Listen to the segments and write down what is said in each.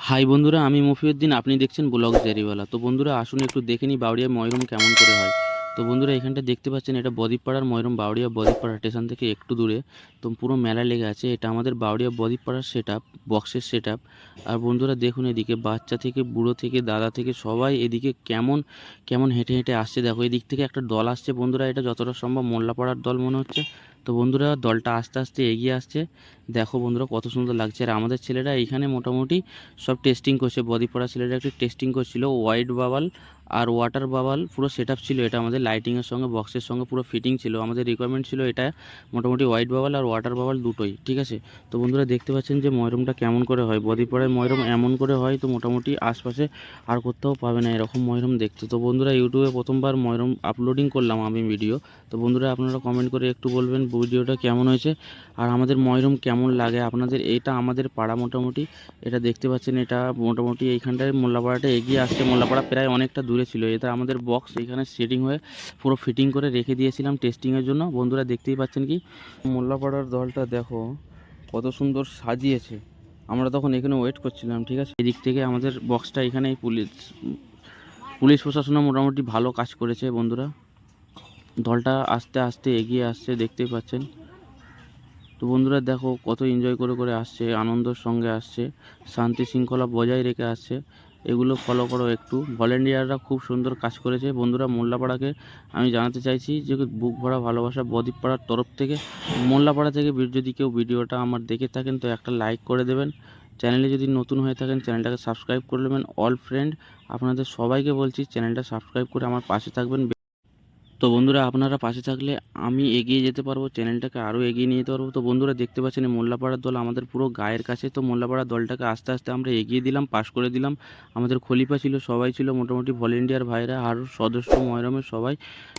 High বন্ধুরা, আমি মফিউদ্দিন। আপনি দেখছেন ব্লগ জারিওয়ালা। তো বন্ধুরা, আসুন একটু দেখে নিই বাউরিয়া ময়রম কেমন করে হয়। তো বন্ধুরা, এখানটা দেখতে পাচ্ছেন, এটা বদ্বীপপাড়ার ময়রম, বাউরিয়া বদ্বীপপাড়া স্টেশন থেকে একটু দূরে। তো পুরো মেলা লেগে আছে। এটা আমাদের বাউরিয়া বদ্বীপপাড়ার সেট আপ, বক্সের সেট আপ। আর বন্ধুরা দেখুন, এদিকে বাচ্চা থেকে বুড়ো থেকে দাদা থেকে সবাই এদিকে কেমন কেমন হেঁটে হেঁটে আসছে। দেখো, এদিক থেকে একটা দল আসছে বন্ধুরা, এটা যতটা সম্ভব মোল্লাপাড়ার দল মনে হচ্ছে। তো বন্ধুরা, দলটা আস্তে আস্তে এগিয়ে আসছে। দেখো বন্ধুরা, কত সুন্দর লাগছে। আর আমাদের ছেলেরা এইখানে মোটামুটি সব টেস্টিং করছে। বদ্বীপপাড়া ছেলেরা একটু টেস্টিং করছিল। হোয়াইট বাবাল আর ওয়াটার বাবাল পুরো সেট আপ ছিল। এটা আমাদের লাইটিংয়ের সঙ্গে বক্সের সঙ্গে পুরো ফিটিং ছিল। আমাদের রিকোয়ারমেন্ট ছিল এটা মোটামুটি হোয়াইট বাবাল আর ওয়াটার বাবাল দুটোই, ঠিক আছে। তো বন্ধুরা দেখতে পাচ্ছেন যে ময়রমটা কেমন করে হয়। বদ্বীপপাড়ায় ময়রম এমন করে হয় তো মোটামুটি আশপাশে আর কোথাও পাবে না এরকম ময়রম দেখতে। তো বন্ধুরা, ইউটিউবে প্রথমবার ময়রম আপলোডিং করলাম আমি ভিডিও। তো বন্ধুরা, আপনারা কমেন্ট করে একটু বলবেন ভিডিওটা কেমন হয়েছে আর আমাদের ময়রম কেমন লাগে আপনাদের। এটা আমাদের পাড়া মোটামুটি, এটা দেখতে পাচ্ছেন। এটা মোটামুটি এইখানটায় মোল্লাপাড়াটা এগিয়ে আসছে। মোল্লাপাড়া প্রায় অনেকটা দূরে ছিল। এটা আমাদের বক্স এখানে সেটিং হয়ে পুরো ফিটিং করে রেখে দিয়েছিলাম টেস্টিংয়ের জন্য। বন্ধুরা দেখতেই পাচ্ছেন কি মোল্লাপাড়ার দলটা দেখো কত সুন্দর সাজিয়েছে। আমরা তখন এখানে ওয়েট করছিলাম, ঠিক আছে। এদিক থেকে আমাদের বক্সটা এখানে পুলিশ পুলিশ প্রশাসনও মোটামুটি ভালো কাজ করেছে। বন্ধুরা, দলটা আস্তে আস্তে এগিয়ে আসছে, দেখতেই পাচ্ছেন। তো বন্ধুরা দেখো কত এনজয় করে করে আসছে, আনন্দের সঙ্গে আসছে, শান্তি শৃঙ্খলা বজায় রেখে আসছে। এগুলো ফলো করো একটু। ভলেন্টিয়াররা খুব সুন্দর কাজ করেছে। বন্ধুরা, মোল্লাপাড়াকে আমি জানাতে চাইছি যে বুক ভরা ভালোবাসা বদ্বীপপাড়ার তরফ থেকে। মোল্লাপাড়া থেকে যদি কেউ ভিডিওটা আমার দেখে থাকেন তো একটা লাইক করে দেবেন। চ্যানেলে যদি নতুন হয়ে থাকেন চ্যানেলটাকে সাবস্ক্রাইব করে নেবেন। অল ফ্রেন্ড, আপনাদের সবাইকে বলছি চ্যানেলটা সাবস্ক্রাইব করে আমার পাশে থাকবেন। তো বন্ধুরা, আপনারা পাশে থাকলে আমি এগিয়ে যেতে পারবো, চ্যানেলটাকে আরও এগিয়ে নিয়ে যেতে পারবো। তো বন্ধুরা দেখতে পাচ্ছেন মোল্লাপাড়ার দল আমাদের পুরো গায়ের কাছে। তো মোল্লাপাড়ার দলটাকে আস্তে আস্তে আমরা এগিয়ে দিলাম, পাশ করে দিলাম। আমাদের খলিফা ছিল, সবাই ছিল মোটামুটি ভলেন্টিয়ার ভাইরা আর সদস্য ময়রমের সবাই।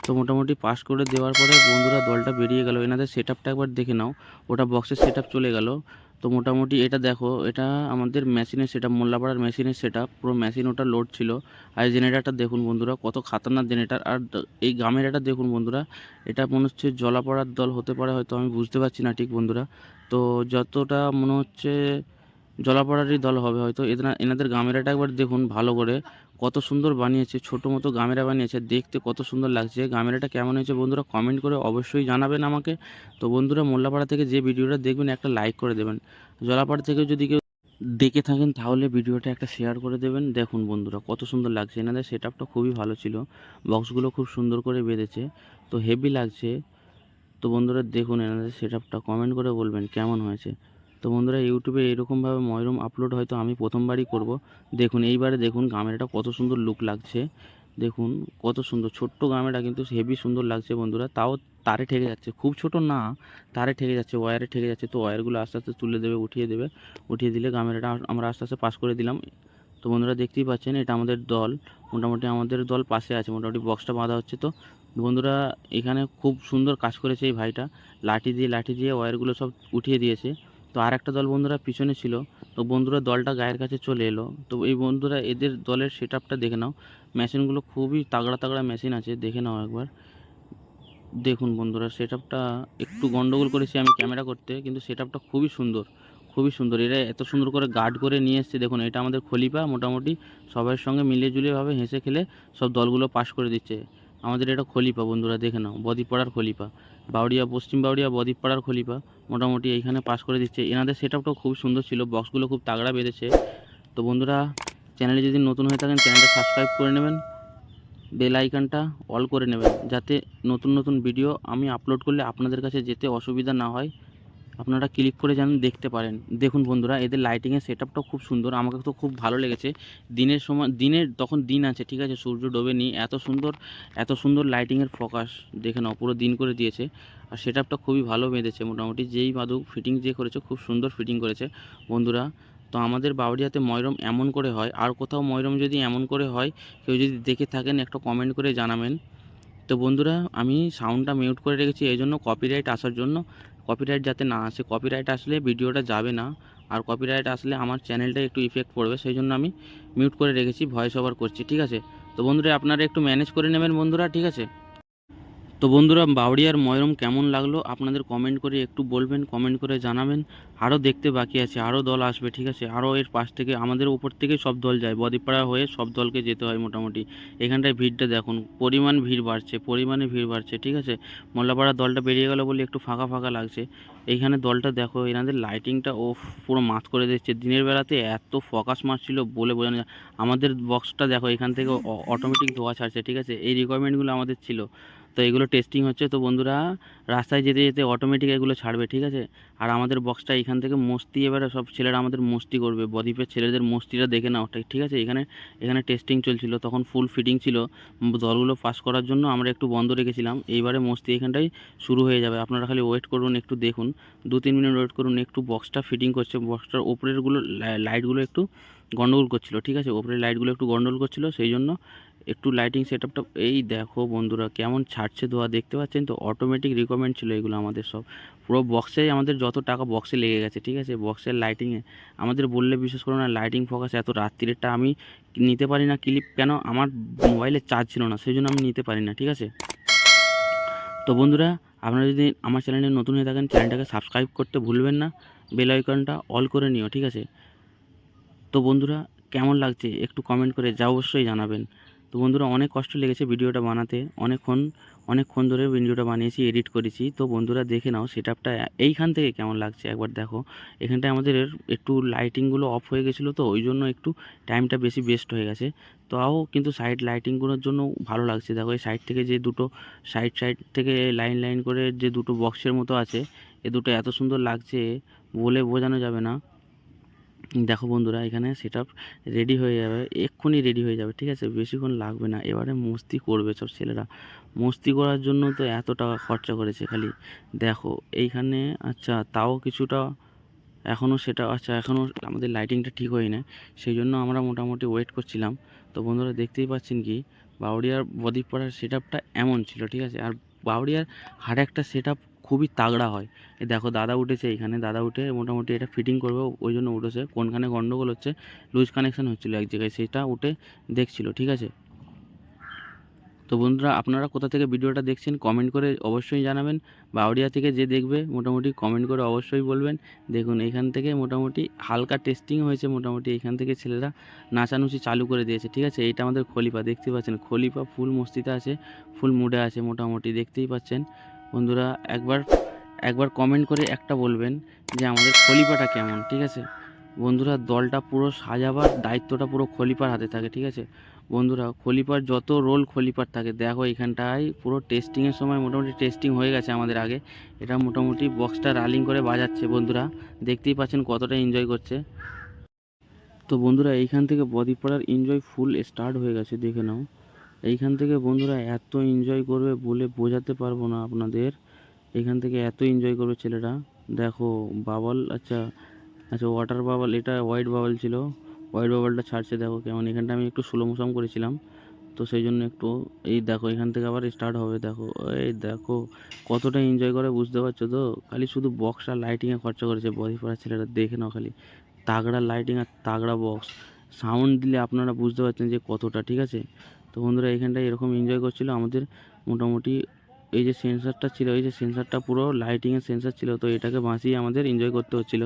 তো মোটামুটি পাশ করে দেওয়ার পরে বন্ধুরা দলটা বেরিয়ে গেল। এনাদের সেট আপটা একবার দেখে নাও, ওটা বক্সের সেট আপ চলে গেল। তো মোটামুটি এটা দেখো, এটা আমাদের মেশিনের সেট আপ, মোল্লাপাড়ার মেশিনের সেট আপ, পুরো মেশিন ওটা লোড ছিল। আর জেনারেটারটা দেখুন বন্ধুরা, কত খাতারনাক জেনারেটার। আর এই গ্রামের এটা দেখুন বন্ধুরা, এটা মনে হচ্ছে জলাপাড়ার দল হতে পারে, হয়তো আমি বুঝতে পারছি না ঠিক বন্ধুরা। তো যতটা মনে হচ্ছে জলাপাড়ারই দল হবে হয়তো। এনাদের গামেরাটা একবার দেখুন ভালো করে, কত সুন্দর বানিয়েছে। ছোটো মতো গামেরা বানিয়েছে, দেখতে কত সুন্দর লাগছে। গামেরাটা কেমন হয়েছে বন্ধুরা কমেন্ট করে অবশ্যই জানাবেন আমাকে। তো বন্ধুরা, মোল্লাপাড়া থেকে যে ভিডিওটা দেখবেন একটা লাইক করে দেবেন। জলাপাড়া থেকে যদি কেউ দেখে থাকেন তাহলে ভিডিওটা একটা শেয়ার করে দেবেন। দেখুন বন্ধুরা কত সুন্দর লাগছে। এনাদের সেট আপটা খুবই ভালো ছিল, বক্সগুলো খুব সুন্দর করে বেঁধেছে, তো হেভি লাগছে। তো বন্ধুরা দেখুন এনাদের সেট আপটা, কমেন্ট করে বলবেন কেমন হয়েছে। তো বন্ধুরা, ইউটিউবে এরকমভাবে ময়রম আপলোড হয়তো আমি প্রথমবারই করব। দেখুন এইবারে দেখুন গামেরাটা কত সুন্দর লুক লাগছে। দেখুন কত সুন্দর ছোট্ট গামেরা, কিন্তু হেভি সুন্দর লাগছে বন্ধুরা। তাও তারে ঠেকে যাচ্ছে, খুব ছোট না, তারে ঠেকে যাচ্ছে, ওয়্যারে ঠেকে যাচ্ছে। তো ওয়্যারগুলো আস্তে আস্তে তুলে দেবে, উঠিয়ে দেবে। উঠিয়ে দিলে গামেরাটা আমরা আস্তে আস্তে পাস করে দিলাম। তো বন্ধুরা দেখতেই পাচ্ছেন, এটা আমাদের দল, মোটামুটি আমাদের দল পাশে আছে, মোটামুটি বক্সটা বাঁধা হচ্ছে। তো বন্ধুরা, এখানে খুব সুন্দর কাজ করেছে এই ভাইটা, লাঠি দিয়ে ওয়্যারগুলো সব উঠিয়ে দিয়েছে। তো আর একটা দল বন্ধুরা পিছনে ছিল। তো বন্ধুরা দলটা গায়ের কাছে চলে এলো। তো এই বন্ধুরা এদের দলের সেট আপটা দেখে নাও, মেশিনগুলো খুবই তাগড়া তাগড়া মেশিন আছে, দেখে নাও একবার। দেখুন বন্ধুরা, সেট আপটা একটু গন্ডগোল করেছি আমি ক্যামেরা করতে, কিন্তু সেট আপটা খুবই সুন্দর, খুবই সুন্দর। এরা এত সুন্দর করে গার্ড করে নিয়ে এসছে। দেখুন এটা আমাদের খলিফা, মোটামুটি সবার সঙ্গে মিলিয়ে জুলিয়েভাবে হেসে খেলে সব দলগুলো পাস করে দিচ্ছে। আমাদের এটা খলিফা বন্ধুরা, দেখে নাও, বদ্বীপপাড়ার খলিফা, বাউরিয়া পশ্চিম বাউরিয়া বদ্বীপপাড়ার খলিফা মোটামুটি এইখানে পাস করে দিচ্ছে। এনাদের সেট আপটাও খুব সুন্দর ছিল, বক্সগুলো খুব তাগড়া বেঁধেছে। তো বন্ধুরা, চ্যানেলে যদি নতুন হয়ে থাকেন চ্যানেলটা সাবস্ক্রাইব করে নেবেন, বেল আইকনটা অল করে নেবেন, যাতে নতুন নতুন ভিডিও আমি আপলোড করলে আপনাদের কাছে যেতে অসুবিধা না হয়, আপনারা ক্লিক করে যেন দেখতে পারেন। দেখুন বন্ধুরা, এদের লাইটিংয়ের সেট আপটাও খুব সুন্দর, আমাকে তো খুব ভালো লেগেছে। দিনের সময়, তখন দিন আছে, ঠিক আছে, সূর্য ডোবেনি, এত সুন্দর লাইটিংয়ের ফোকাস দেখে নাও, পুরো দিন করে দিয়েছে। আর সেট আপটা খুবই ভালো বেঁধেছে, মোটামুটি যেই বাদু ফিটিং যে করেছে খুব সুন্দর ফিটিং করেছে বন্ধুরা। তো আমাদের বাউরিয়াতে ময়রম এমন করে হয়, আর কোথাও ময়রম যদি এমন করে হয় কেউ যদি দেখে থাকেন একটা কমেন্ট করে জানাবেন। তো বন্ধুরা, আমি সাউন্ডটা মিউট করে রেখেছি এই জন্য, কপিরাইট আসার জন্য, কপিরাইট যাতে না আসে। কপিরাইট আসলে ভিডিওটা যাবে না, আর কপিরাইট আসলে আমার চ্যানেলটা একটু ইফেক্ট পড়বে, সেই জন্য আমি মিউট করে রেখেছি, ভয়েস ওভার করছি, ঠিক আছে। তো বন্ধুরা, আপনারা একটু ম্যানেজ করে নেবেন বন্ধুরা, ঠিক আছে। তো বন্ধুরা, বাউরিয়ার ময়রম কেমন লাগলো আপনাদের কমেন্ট করে একটু বলবেন, কমেন্ট করে জানাবেন। আরও দেখতে বাকি আছে, আরও দল আসবে, ঠিক আছে। আরও এর পাশ থেকে আমাদের উপর থেকে সব দল যায়, বদিপাড়া হয়ে সব দলকে যেতে হয় মোটামুটি। এখানটায় ভিড়টা দেখুন, পরিমাণে ভিড় বাড়ছে, ঠিক আছে। মোল্লাপাড়ার দলটা বেরিয়ে গেল বলে একটু ফাঁকা ফাঁকা লাগছে। এইখানে দলটা দেখো, এনাদের লাইটিংটা ও পুরো মাত করে দিচ্ছে। দিনের বেলাতে এত ফোকাস মারছিল বলে বোঝানো যায়। আমাদের বক্সটা দেখো, এখান থেকে অটোমেটিক ধোয়া ছাড়ছে, ঠিক আছে। এই রিকোয়ারমেন্টগুলো আমাদের ছিল, তো এগুলো টেস্টিং হচ্ছে। তো বন্ধুরা, রাস্তায় যেতে যেতে অটোমেটিক এগুলো ছাড়বে, ঠিক আছে। আর আমাদের বক্সটা এখান থেকে মস্তি, এবারে সব ছেলেরা আমাদের মস্তি করবে। বদ্বীপের ছেলেদের মস্তিটা দেখে নাও, ঠিক আছে। এখানে এখানে টেস্টিং চলছিল, তখন ফুল ফিটিং ছিল। দলগুলো পাস করার জন্য আমরা একটু বন্ধ রেখেছিলাম। এইবারে মস্তি এখানটাই শুরু হয়ে যাবে। আপনারা খালি ওয়েট করুন, একটু দেখুন, 2-3 মিনিট ওয়েট করুন। একটু বক্সটা ফিটিং করছে, বক্সটার ওপরেরগুলো লাইটগুলো একটু গন্ডগোল করছিল, ঠিক আছে। ওপরের লাইটগুলো একটু গন্ডগোল করছিল, সেই জন্য একটু লাইটিং সেটআপটা। এই দেখো বন্ধুরা, কেমন ছাড়ছে ধোয়া, দেখতে পাচ্ছেন তো। অটোমেটিক রিকমেন্ড ছিল এগুলো আমাদের সব। পুরো বক্সে আমাদের যত টাকা বক্সে লেগে গেছে, ঠিক আছে। বক্সের লাইটিংয়ে আমাদের বললে বিশ্বাস করো না, লাইটিং ফোকাস এত রাত্রিরেরটা আমি নিতে পারি না ক্লিপ, কেন আমার মোবাইলে চার্জ ছিল না, সেই জন্য আমি নিতে পারি না, ঠিক আছে। তো বন্ধুরা, আপনারা যদি আমার চ্যানেলে নতুন হয়ে থাকেন, চ্যানেলটাকে সাবস্ক্রাইব করতে ভুলবেন না, বেল আইকনটা অল করে নিও, ঠিক আছে। তো বন্ধুরা, কেমন লাগছে একটু কমেন্ট করে যা অবশ্যই জানাবেন। তো বন্ধুরা, অনেক কষ্ট লেগেছে ভিডিওটা বানাতে, অনেকক্ষণ ধরে ভিডিওটা বানিয়েছি, এডিট করেছি। তো বন্ধুরা, দেখে নাও সেটআপটা এইখান থেকে কেমন লাগছে একবার দেখো। এখানটায় আমাদের একটু লাইটিংগুলো অফ হয়ে গেছিলো, তো ওই জন্য একটু টাইমটা বেশি বেস্ট হয়ে গেছে। তাও কিন্তু সাইড লাইটিংগুলোর জন্য ভালো লাগছে। দেখো, এই সাইড থেকে যে দুটো সাইড থেকে লাইন লাইন করে যে দুটো বক্সের মতো আছে, এ দুটো এত সুন্দর লাগছে বলে বোঝানো যাবে না। দেখো বন্ধুরা, এখানে সেটআপ রেডি হয়ে যাবে, এক্ষুনি রেডি হয়ে যাবে, ঠিক আছে। বেশিক্ষণ লাগবে না। এবারে মস্তি করবে সব ছেলেরা। মস্তি করার জন্য তো এত টাকা খরচা করেছে খালি। দেখো এইখানে, আচ্ছা তাও কিছুটা এখনও সেটা, আচ্ছা এখনও আমাদের লাইটিংটা ঠিক হয়নি না, সেই জন্য আমরা মোটামুটি ওয়েট করছিলাম। তো বন্ধুরা, দেখতেই পাচ্ছেন কি, বাউরিয়ার বদ্বীপপাড়ার সেটআপটা এমন ছিল, ঠিক আছে। আর বাউরিয়ার হার একটা সেটআপ খুবই তাগড়া হয়। এই দেখো, দাদা উঠেছে এখানে, দাদা উঠে মোটামুটি এটা ফিটিং করবে, ওই জন্য উঠেছে। কোনখানে গন্ডগোল হচ্ছে, লুজ কানেকশান হচ্ছিলো এক জায়গায়, সেটা উঠে দেখছিল, ঠিক আছে। তো বন্ধুরা, আপনারা কোথা থেকে ভিডিওটা দেখছেন কমেন্ট করে অবশ্যই জানাবেন। বাউরিয়া থেকে যে দেখবে মোটামুটি কমেন্ট করে অবশ্যই বলবেন। দেখুন, এখান থেকে মোটামুটি হালকা টেস্টিং হয়েছে, মোটামুটি এখান থেকে ছেলেরা নাচানুচি চালু করে দিয়েছে, ঠিক আছে। এইটা আমাদের খলিফা, দেখতে পাচ্ছেন খলিফা ফুল মস্তিতে আছে, ফুল মুডে আছে মোটামুটি, দেখতেই পাচ্ছেন। বন্ধুরা, একবার কমেন্ট করে একটা বলবেন যে আমাদের খলিফাটা কেমন, ঠিক আছে। বন্ধুরা, দলটা পুরো সাজাবার দায়িত্বটা পুরো খলিফার হাতে থাকে, ঠিক আছে। বন্ধুরা, খলিফার যত রোল খলিফার থাকে। দেখো, এখানটায় পুরো টেস্টিংয়ের সময় মোটামুটি টেস্টিং হয়ে গেছে আমাদের আগে। এটা মোটামুটি বক্সটা রালিং করে বাজাচ্ছে বন্ধুরা, দেখতেই পাচ্ছেন কতটা এনজয় করছে। তো বন্ধুরা, এইখান থেকে বদ্বীপপাড়ার এনজয় ফুল স্টার্ট হয়ে গেছে, দেখে নাও। এইখান থেকে বন্ধুরা এত এনজয় করবে বলে বোঝাতে পারবো না আপনাদের। এখান থেকে এত এনজয় করবে ছেলেরা। দেখো বাবল, আচ্ছা আচ্ছা ওয়াটার বাবল, এটা হোয়াইট বাবল ছিল, হোয়াইট বাবলটা ছাড়ছে। দেখো কেমন, এখানটা আমি একটু স্লো মোশন করেছিলাম, তো সেই জন্য একটু, এই দেখো এখান থেকে আবার স্টার্ট হবে। দেখো, এই দেখো কতটা এনজয় করে, বুঝতে পারছো তো। খালি শুধু বক্স আর লাইটিংয়ে খরচা করেছে বদ্বীপপাড়ার ছেলেরা, দেখে নাও খালি। তাগড়া লাইটিং আর তাগড়া বক্স, সাউন্ড দিলে আপনারা বুঝতে পারছেন যে কতটা, ঠিক আছে। তো বন্ধুরা, এখানটায় এরকম এনজয় করছিল আমাদের মোটামুটি। এই যে সেন্সারটা ছিল, এই যে সেন্সারটা পুরো লাইটিংয়ের সেন্সার ছিল, তো এটাকে বাঁচিয়ে আমাদের এনজয় করতে হচ্ছিল।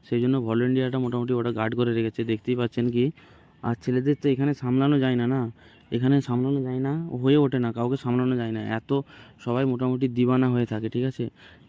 সেই জন্য ভলেন্টিয়ারটা মোটামুটি ওটা গার্ড করে রেখেছে, দেখতেই পাচ্ছেন কি। আর ছেলেদের তো এখানে সামলানো যায় না, না এখানে সামলানো যায় না, হয়ে ওঠে না, কাউকে সামলানো যায় না, এত সবাই মোটামুটি দিওয়ানা হয়ে থাকে, ঠিক আছে।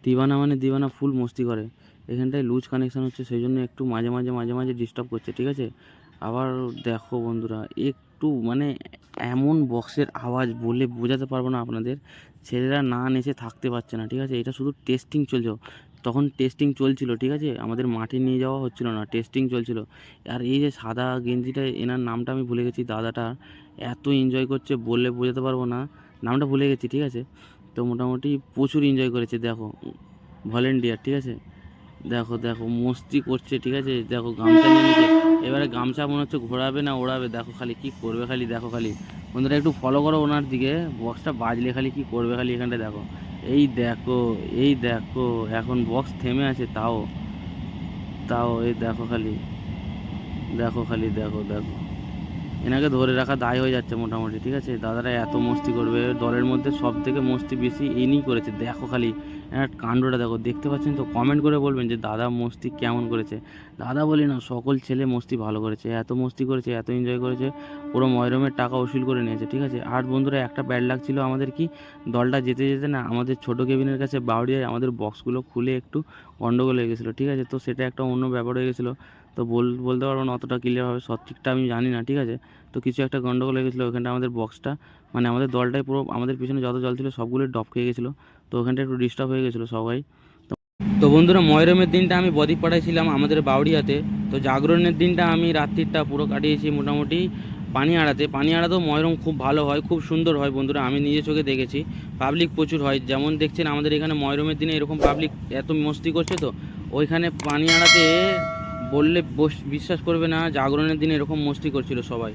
দিওয়ানা মানে দিওয়ানা, ফুল মস্তি করে। এখানটায় লুজ কানেকশান হচ্ছে, সেই জন্য একটু মাঝে মাঝে ডিস্টার্ব করছে, ঠিক আছে। আবার দেখো বন্ধুরা, একটু মানে এমন বক্সের আওয়াজ বলে বোঝাতে পারবো না আপনাদের। ছেলেরা না নেচে থাকতে পারছে না, ঠিক আছে। এটা শুধু টেস্টিং চলছে, তখন টেস্টিং চলছিল, ঠিক আছে। আমাদের মাঠে নিয়ে যাওয়া হচ্ছিল না, টেস্টিং চলছিল। আর এই যে সাদা গেঞ্জিটা, এনার নামটা আমি ভুলে গেছি, দাদাটা এত এনজয় করছে বলে বোঝাতে পারবো না, নামটা ভুলে গেছি, ঠিক আছে। তো মোটামুটি প্রচুর এনজয় করেছে। দেখো, ভলেন্টিয়ার, ঠিক আছে। দেখো দেখো মস্তি করছে, ঠিক আছে। দেখো গামছা নিয়ে নিচ্ছে, এবারে গামছা মনে হচ্ছে ঘোরাবে না ওড়াবে, দেখো খালি কি করবে, খালি দেখো খালি। বন্ধুরা, একটু ফলো করো ওনার দিকে, বক্সটা বাজলে খালি কি করবে, খালি এখানটা দেখো। এই দেখো, এই দেখো, এখন বক্স থেমে আছে, তাও তাও এই দেখো খালি, দেখো খালি, দেখো দেখো এনাকে ধরে রাখা দায় হয়ে যাচ্ছে মোটামুটি, ঠিক আছে। দাদারা এত মস্তি করবে, দলের মধ্যে সব থেকে মস্তি বেশি ইনিই করেছে। দেখো খালি এনার কাণ্ডটা দেখো, দেখতে পাচ্ছেন তো? কমেন্ট করে বলবেন যে দাদা মস্তি কেমন করেছে। দাদা বলি না, সকল ছেলে মস্তি ভালো করেছে, এত মস্তি করেছে, এত এনজয় করেছে, পুরো ময়রমের টাকা উসুল করে নিয়েছে, ঠিক আছে। আর বন্ধুরা একটা ব্যাড লাগ ছিল আমাদের, কি দলটা যেতে যেতে না আমাদের ছোটো কেবিনের কাছে বাউড়িয়ায় আমাদের বক্সগুলো খুলে একটু গন্ডগোল হয়ে গেছিলো, ঠিক আছে। তো সেটা একটা অন্য ব্যাপার হয়ে গেছিলো। তো বলতে পারবো না অতটা ক্লিয়ার হবে, সঠিকটা আমি জানি না, ঠিক আছে। তো কিছু একটা গন্ডগোল হয়ে গেছিলো ওখানটা, আমাদের বক্সটা মানে আমাদের দলটাই পুরো, আমাদের পিছনে যত জল ছিল সবগুলো ডপ খেয়ে গেছিলো। তো ওখানটা একটু ডিস্টার্ব হয়ে গেছিলো সবাই। তো বন্ধুরা ময়রমের দিনটা আমি বদ্বীপপাড়ায় ছিলাম আমাদের বাউড়িয়াতে। তো জাগরণের দিনটা আমি রাত্রিটা পুরো কাটিয়েছি মোটামুটি পানিহাড়াতেও ময়রম খুব ভালো হয়, খুব সুন্দর হয় বন্ধুরা, আমি নিজে চোখে দেখেছি। পাবলিক প্রচুর হয়, যেমন দেখছেন আমাদের এখানে ময়রমের দিনে এরকম পাবলিক এত মস্তি করছে। তো ওইখানে পানিহাড়াতে বললে বিশ্বাস করবে না, জাগরণের দিনে এরকম মস্তি করছিল সবাই।